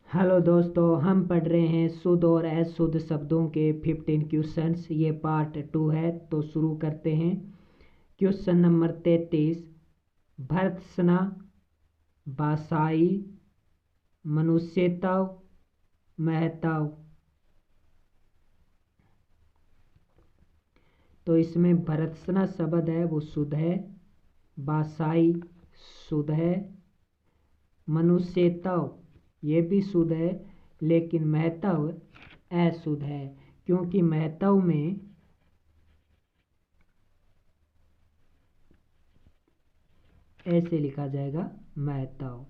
Hello दोस्तों, हम पढ़ रहे हैं शुद्ध और अशुद्ध शब्दों के 15 क्वेश्चंस। ये पार्ट 2 है, तो शुरू करते हैं। Question number 33। भर्त्सना, भाषाई, मनुष्यत्व, महत्व। तो इसमें भर्त्सना शब्द है वो शुद्ध है, भाषाई शुद्ध है, मनुष्यत्व ये भी शुद्ध है, लेकिन महत्व अशुद्ध है, क्योंकि महत्व में ऐसे लिखा जाएगा महत्व।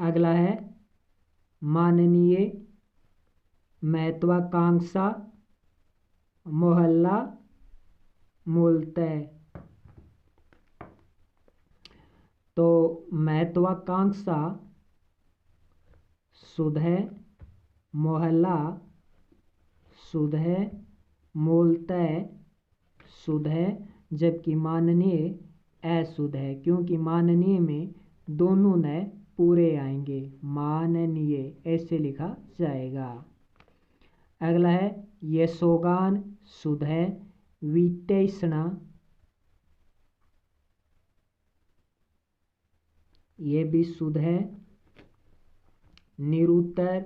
अगला है माननीय, महत्वाकांक्षा, मोहल्ला, मूलतः। तो महत्वाकांक्षा शुद्ध है, मोहल्ला शुद्ध है, मूलतः शुद्ध है, जबकि माननीय अशुद्ध है, क्योंकि माननीय में दोनों न पूरे आएंगे, माननीय ऐसे लिखा जाएगा। अगला है यशोगान शुद्ध है, विशेषण ये भी शुद्ध है, निरुत्तर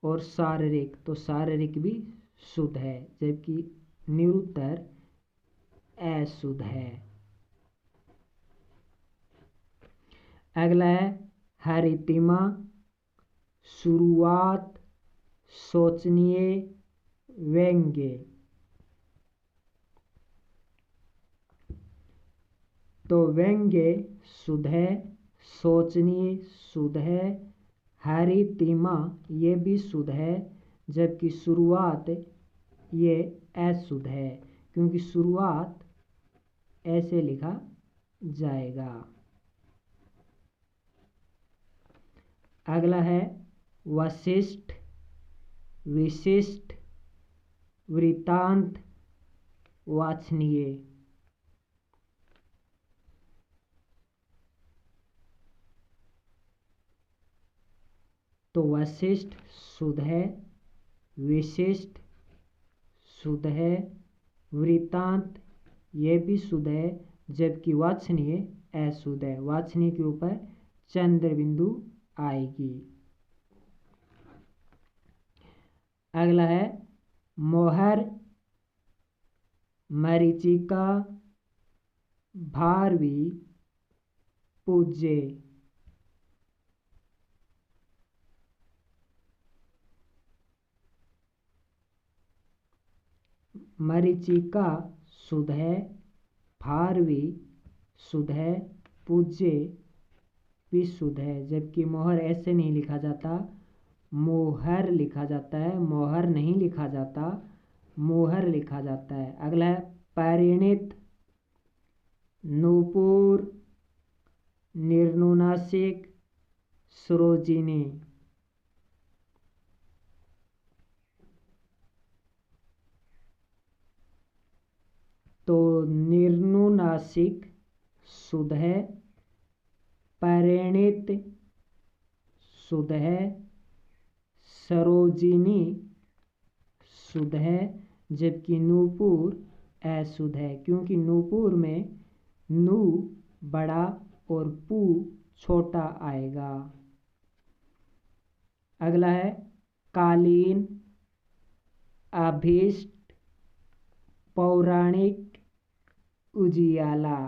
और शारीरिक, तो शारीरिक भी शुद्ध है, जबकि निरुत्तर अशुद्ध है। अगला है हरितिमा, शुरुआत, सोचनीय, व्यंग्य। तो व्यंग्य शुद्ध है, सोचनीय शुद्ध है, हरितिमा ये भी शुद्ध है, जबकि शुरुआत ये अशुद्ध है, क्योंकि शुरुआत ऐसे लिखा जाएगा। अगला है वशिष्ठ, विशिष्ट, वृत्तांत, वाचनीय। तो वशिष्ठ शुद्ध है, विशिष्ट शुद्ध है, वृत्तांत ये भी शुद्ध है, जबकि वाचनीय अशुद्ध है, वाचनीय के ऊपर चंद्र बिंदु आएगी। अगला है मोहर, मरीचिका, भारवी, पूज्य। मरीचिका शुद्ध है, भारवी शुद्ध है, पूज्य भी शुद्ध है, जबकि मोहर ऐसे नहीं लिखा जाता, मोहर लिखा जाता है, मोहर नहीं लिखा जाता, मोहर लिखा जाता है। अगला है परिणित, नूपुर, निर्नुनासिक, सरोजिनी। तो निर्नुनासिक शुद्ध है, परिणित शुद्ध है, सरोजिनी शुद्ध है, जबकि नूपुर अशुद्ध है, क्योंकि नूपुर में नू बड़ा और पू छोटा आएगा। अगला है कालीन, अभीष्ट, पौराणिक, उजियाला।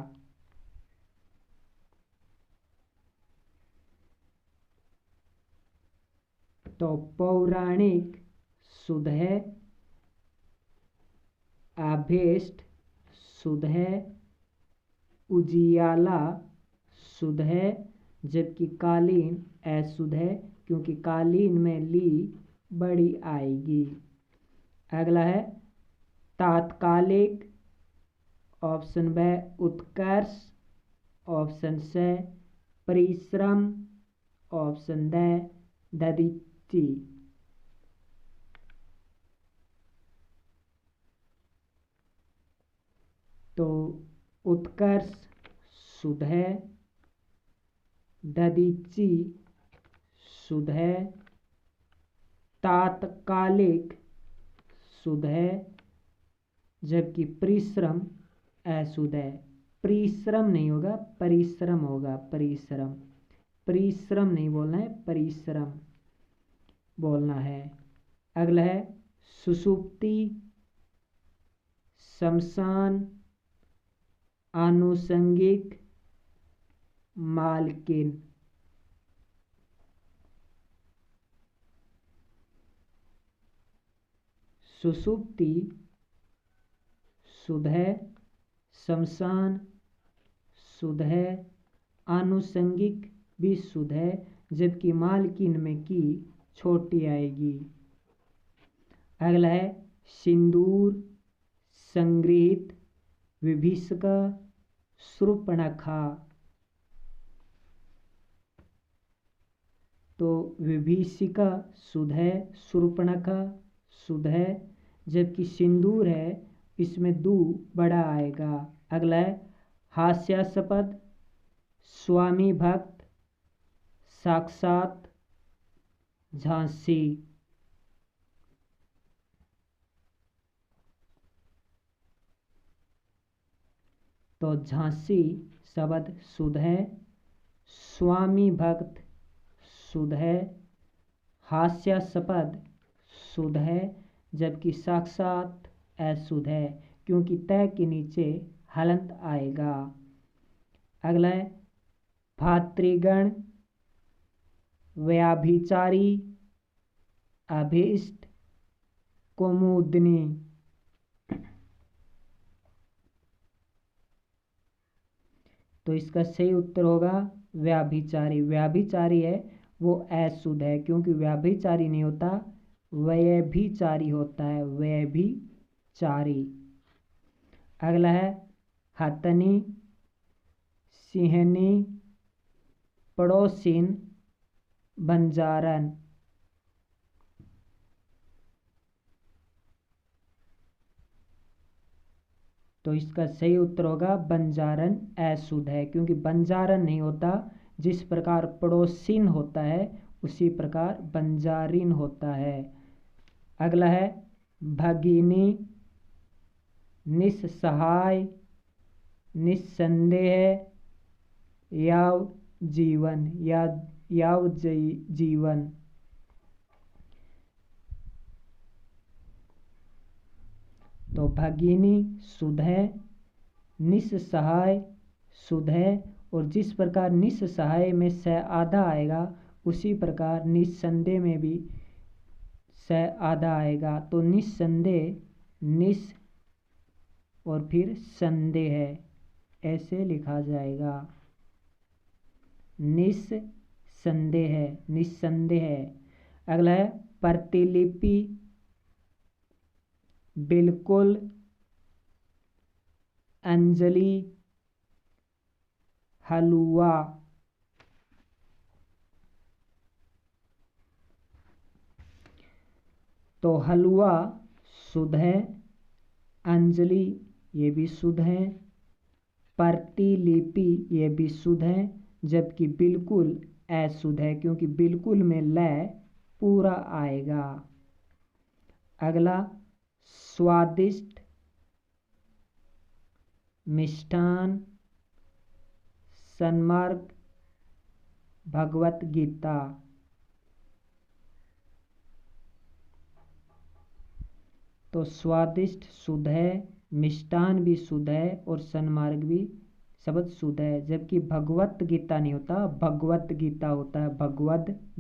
तो पौराणिक शुद्ध है, अभीष्ट शुद्ध है, उजियाला शुद्ध है, जबकि कालीन अशुद्ध है, क्योंकि कालीन में ली बड़ी आएगी। अगला है तात्कालिक, ऑप्शन ब उत्कर्ष, ऑप्शन स परिश्रम, ऑप्शन ड ददीची। तो उत्कर्ष शुद्ध है, ददीची शुद्ध है, तात्कालिक शुद्ध है, जबकि परिश्रम अशुद्ध है। परिश्रम नहीं होगा, परिश्रम होगा, परिश्रम, परिश्रम नहीं बोलना है, परिश्रम बोलना है। अगला है सुषुप्ति, शमशान, आनुषंगिक, मालकिन। सुषुप्ति शुद्ध है, शमशान शुद्ध है, आनुषंगिक भी शुद्ध है, जबकि मालकिन में की छोटी आएगी। अगला है सिंदूर, संगृहित, विभीषिका, शूर्पणखा। तो विभीषिका शुद्ध है, शूर्पणखा शुद्ध है, जबकि सिंदूर है इसमें दू बड़ा आएगा। अगला है हास्यास्पद, स्वामी भक्त, साक्षात, झांसी। तो झांसी शब्द शुद्ध है, स्वामी भक्त शुद्ध है, हास्यास्पद शुद्ध है, जबकि साक्षात अशुद्ध है, क्योंकि तय के नीचे हलंत आएगा। अगला है भातृगण, व्याभिचारी, अभीष्ट, कुमुदिनी। तो इसका सही उत्तर होगा व्याभिचारी। व्याभिचारी है वो अशुद्ध है, क्योंकि व्याभिचारी नहीं होता, व्यभिचारी होता है, व्यभिचारी। अगला है हथनी, सिंहनी, पड़ोसिन, बंजारन। तो इसका सही उत्तर होगा बंजारन अशुद्ध है, क्योंकि बंजारन नहीं होता, जिस प्रकार पड़ोसिन होता है उसी प्रकार बंजारिन होता है। अगला है भगिनी, निस्सहाय, निस्संदेह, याव जीवन, याव जीवन। तो भगिनी शुद्ध है, निस्सहाय शुद्ध है, और जिस प्रकार निस्सहाय में स आधा आएगा उसी प्रकार निस्संदेह में भी स आधा आएगा। तो निस्संदेह, निस और फिर संदेह है, ऐसे लिखा जाएगा, निस्संदेह है, निस्संदेह है। अगला है प्रतिलिपि, बिल्कुल, अंजलि, हलवा। तो हलवा शुद्ध है, अंजलि ये भी शुद्ध है, प्रतिलिपि ये भी शुद्ध है, जबकि बिल्कुल अशुद्ध है, क्योंकि बिल्कुल में लय पूरा आएगा। अगला स्वादिष्ट, मिष्ठान, सन्मार्ग, भगवत गीता। तो स्वादिष्ट शुद्ध है, मिष्ठान भी शुद्ध है, और सन्मार्ग भी शब्द शुद्ध है, जबकि भगवत गीता नहीं होता, भगवत गीता होता है, भगवत